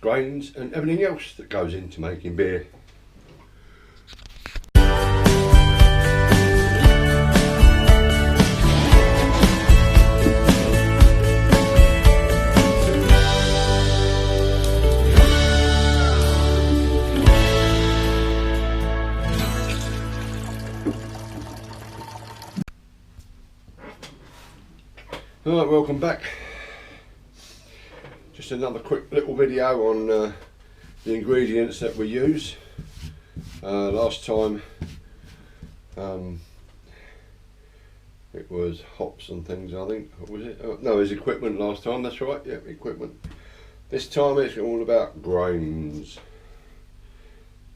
grains and everything else that goes into making beer. Alright, welcome back. Just another quick little video on the ingredients that we use. Last time it was hops and things, I think. What was it? Oh, no, it was equipment last time, that's right, yeah, equipment. This time it's all about grains.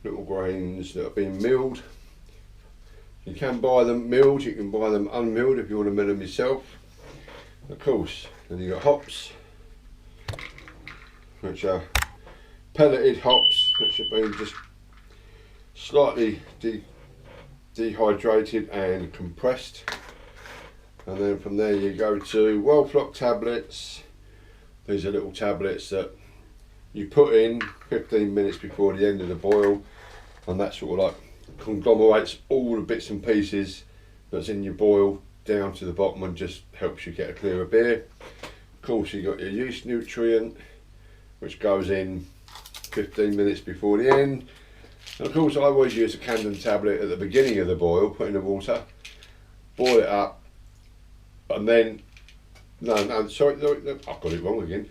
Little grains that are being milled. You can buy them milled, you can buy them unmilled if you want to mill them yourself. Of course, then you got hops, which are pelleted hops, which have been just slightly dehydrated and compressed. And then from there you go to well-flocked tablets. These are little tablets that you put in 15 minutes before the end of the boil, and that sort of like conglomerates all the bits and pieces that's in your boil down to the bottom and just helps you get a clearer beer. Of course, you got your yeast nutrient, which goes in 15 minutes before the end. And of course, I always use a Camden tablet at the beginning of the boil, put in the water, boil it up, and then sorry, I've got it wrong again.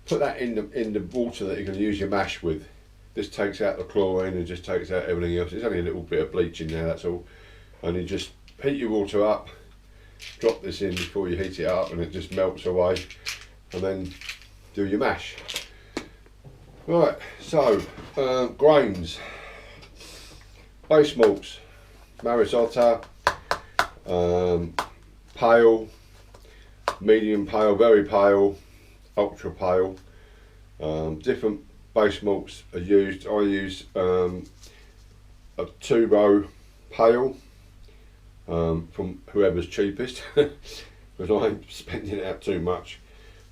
Put that in the water that you can use your mash with. This takes out the chlorine and just takes out everything else. There's only a little bit of bleach in there, that's all. And you just heat your water up. Drop this in before you heat it up and it just melts away, and then do your mash. Right, so grains, base malts, Maris Otter, pale, medium pale, very pale, ultra pale. Different base malts are used. I use a 2-row pale. From whoever's cheapest, because I'm spending it out too much.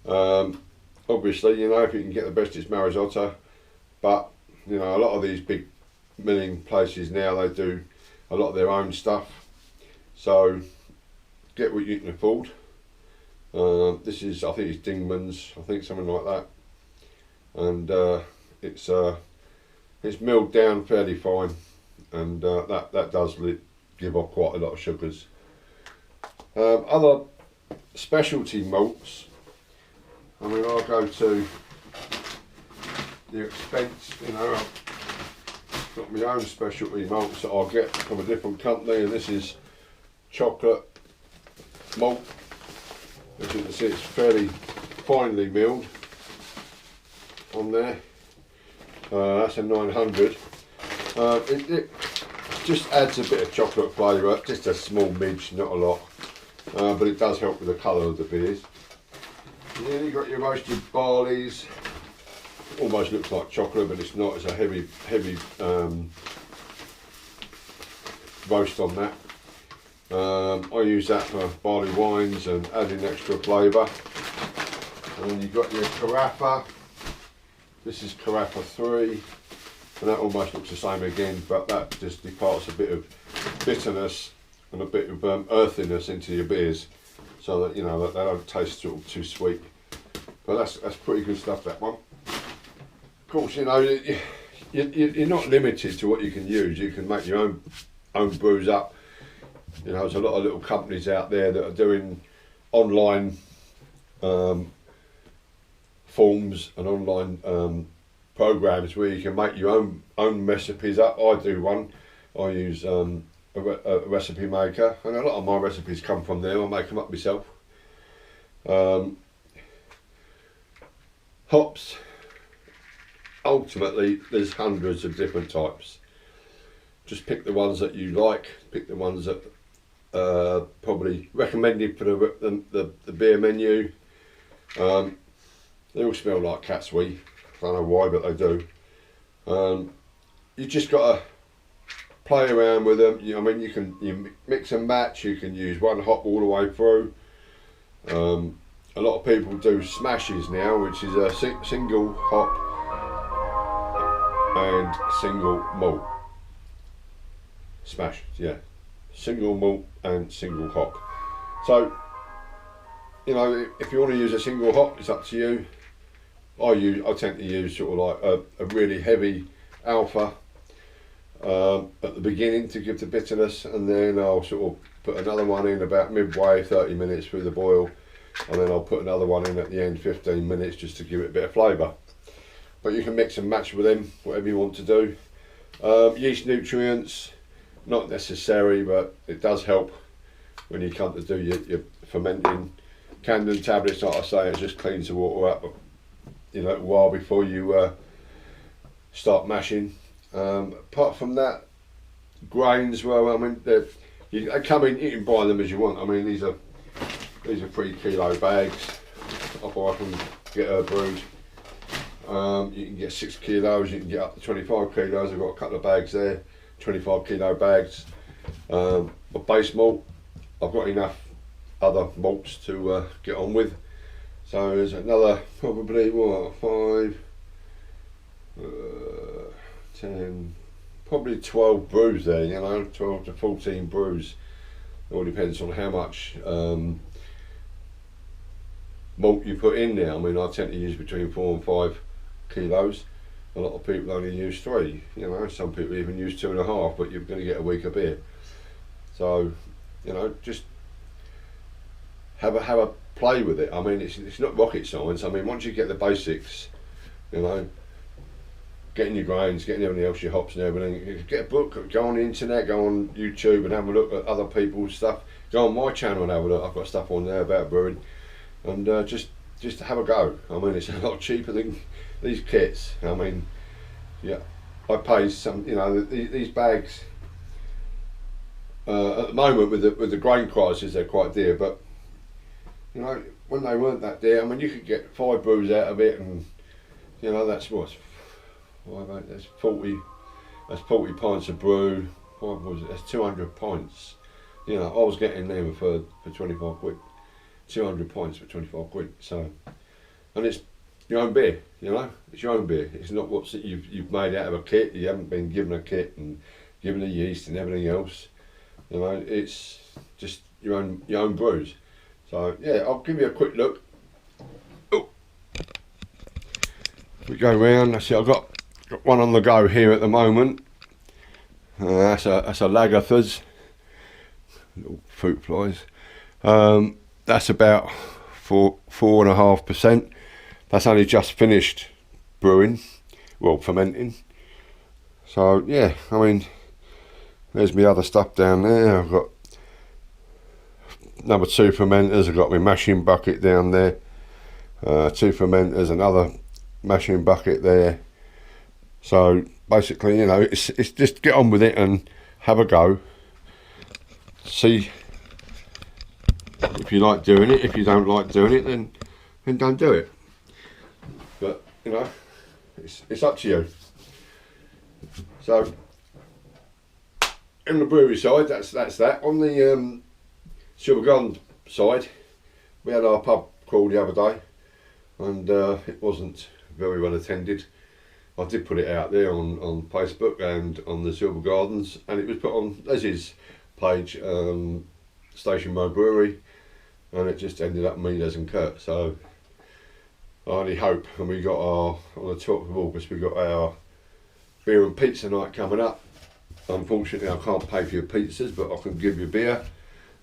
Obviously, you know, if you can get the best, it's Maris Otter, but you know, a lot of these big milling places now, they do a lot of their own stuff, so get what you can afford. This is, I think it's Dingman's, I think something like that, and it's milled down fairly fine, and that does give off quite a lot of sugars. Other specialty malts, I mean, I'll go to the expense, you know, I've got my own specialty malts that I'll get from a different company, and this is chocolate malt. As you can see, it's fairly finely milled on there. That's a 900. It just adds a bit of chocolate flavour, just a small midge, not a lot, but it does help with the colour of the beers. And then you've got your roasted barleys. Almost looks like chocolate, but it's not. It's a heavy roast on that. I use that for barley wines and adding extra flavour. And then you've got your Carafa. This is Carafa 3. And that almost looks the same again, but that just departs a bit of bitterness and a bit of earthiness into your beers, so that, you know, that they don't taste sort of too sweet. But that's pretty good stuff, that one. Of course, you know, you're not limited to what you can use. You can make your own brews up. You know, there's a lot of little companies out there that are doing online forms and online programs where you can make your own recipes up. I do one. I use a recipe maker, and a lot of my recipes come from there. I make them up myself. Hops, ultimately there's hundreds of different types. Just pick the ones that you like, pick the ones that probably recommended for the beer menu. They all smell like cat's wee. I don't know why, but they do. You just got to play around with them. I mean, you mix and match. You can use one hop all the way through. A lot of people do smashes now, which is a single hop and single malt. Smash, yeah. Single malt and single hop. So, you know, if you want to use a single hop, it's up to you. I tend to use sort of like a really heavy alpha at the beginning to give the bitterness, and then I'll sort of put another one in about midway, 30 minutes through the boil, and then I'll put another one in at the end, 15 minutes, just to give it a bit of flavour. But you can mix and match with them, whatever you want to do. Yeast nutrients, not necessary, but it does help when you come to do your fermenting. Candon tablets, like I say, it just cleans the water up, you know, a while before you start mashing. Apart from that, grains, well, I mean, they come in, you can buy them as you want. I mean, these are 3 kilo bags. I buy from Get Herb Brewed. You can get 6 kilos, you can get up to 25 kilos. I've got a couple of bags there, 25 kilo bags. But base malt, I've got enough other malts to get on with. So there's another probably, what, 5, 10, probably 12 brews there, you know, 12 to 14 brews. It all depends on how much malt you put in there. I mean, I tend to use between 4 and 5 kilos. A lot of people only use 3, you know, some people even use 2.5, but you're going to get a weaker beer. So, you know, just have a play with it. I mean, it's not rocket science. I mean, once you get the basics, you know, getting your grains, getting everything else, your hops and everything, get a book, go on the internet, go on YouTube and have a look at other people's stuff. Go on my channel and have a look. I've got stuff on there about brewing, and just have a go. I mean, it's a lot cheaper than these kits. I mean, yeah, I pay some, you know, these bags at the moment with the grain prices, they're quite dear, but you know, when they weren't that dear, I mean, you could get 5 brews out of it, and you know, that's what, that's 40 pints of brew. What was it? That's 200 pints. You know, I was getting them for 25 quid. 200 pints for 25 quid. So, and it's your own beer. You know, it's your own beer. It's not what you've made out of a kit. You haven't been given a kit and given the yeast and everything else. You know, it's just your own brews. So yeah, I'll give you a quick look. Oh, we go round. I see I've got one on the go here at the moment. That's a Lagerfors, little fruit flies. That's about 4.5%. That's only just finished brewing, well, fermenting. So yeah, I mean, there's my other stuff down there. I've got number 2 fermenters. I've got my mashing bucket down there. 2 fermenters, another mashing bucket there. So basically, you know, it's just get on with it and have a go. See if you like doing it. If you don't like doing it, then don't do it. But you know, it's up to you. So in the brewery side, that's that. On the Silver Garden side, we had our pub crawl the other day, and it wasn't very well attended. I did put it out there on Facebook and on the Silver Gardens, and it was put on Leslie's page, Station Road Brewery, and it just ended up me, Les and Kurt. So I only hope, and we got on the 12th of August, we got our beer and pizza night coming up. Unfortunately, I can't pay for your pizzas, but I can give you beer.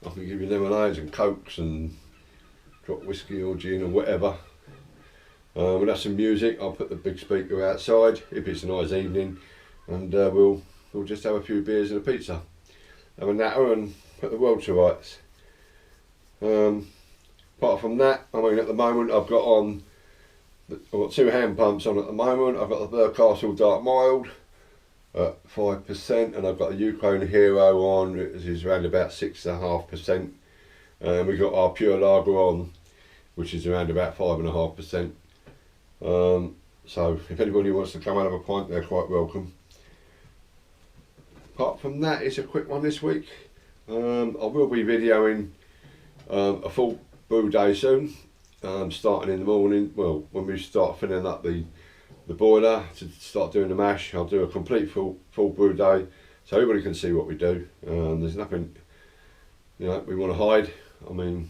I can give you lemonades and cokes and drop whiskey or gin or whatever. We'll have some music. I'll put the big speaker outside if it's a nice evening, and we'll just have a few beers and a pizza, have a natter and put the world to rights. Apart from that, I mean, at the moment I've got 2 hand pumps on at the moment. I've got the Burcastle Dark Mild at 5%, and I've got a Ukraine Hero on, which is around about 6.5%. And we've got our Pure Lager on, which is around about 5.5%. So if anybody wants to come and have a pint, they're quite welcome. Apart from that, it's a quick one this week. I will be videoing a full brew day soon, starting in the morning. Well, when we start filling up the the boiler to start doing the mash. I'll do a complete full brew day, so everybody can see what we do. There's nothing, you know, we want to hide. I mean,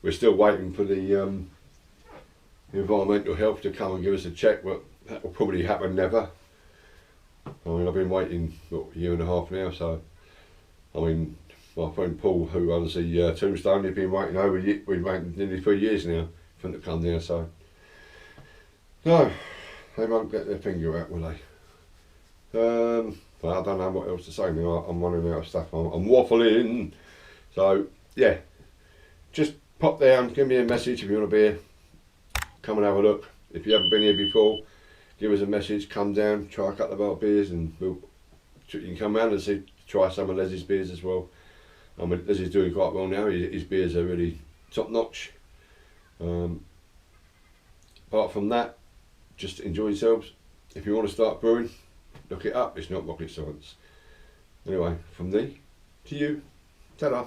we're still waiting for the environmental health to come and give us a check, but that will probably happen never. I mean, I've been waiting what, a year and a half now, so I mean, my friend Paul, who runs the Tombstone, he's been waiting we've waited nearly 3 years now for them to come there, so no, they won't get their finger out, will they? Well, I don't know what else to say now. I'm running out of stuff. I'm waffling. So yeah, just pop down, give me a message if you want a beer. Come and have a look. If you haven't been here before, give us a message. Come down, try a couple of our beers, and you can come round and see, try some of Leslie's beers as well. I mean, Leslie's doing quite well now. His beers are really top notch. Apart from that, just enjoy yourselves. If you want to start brewing, look it up. It's not rocket science. Anyway, from me to you, ta-da.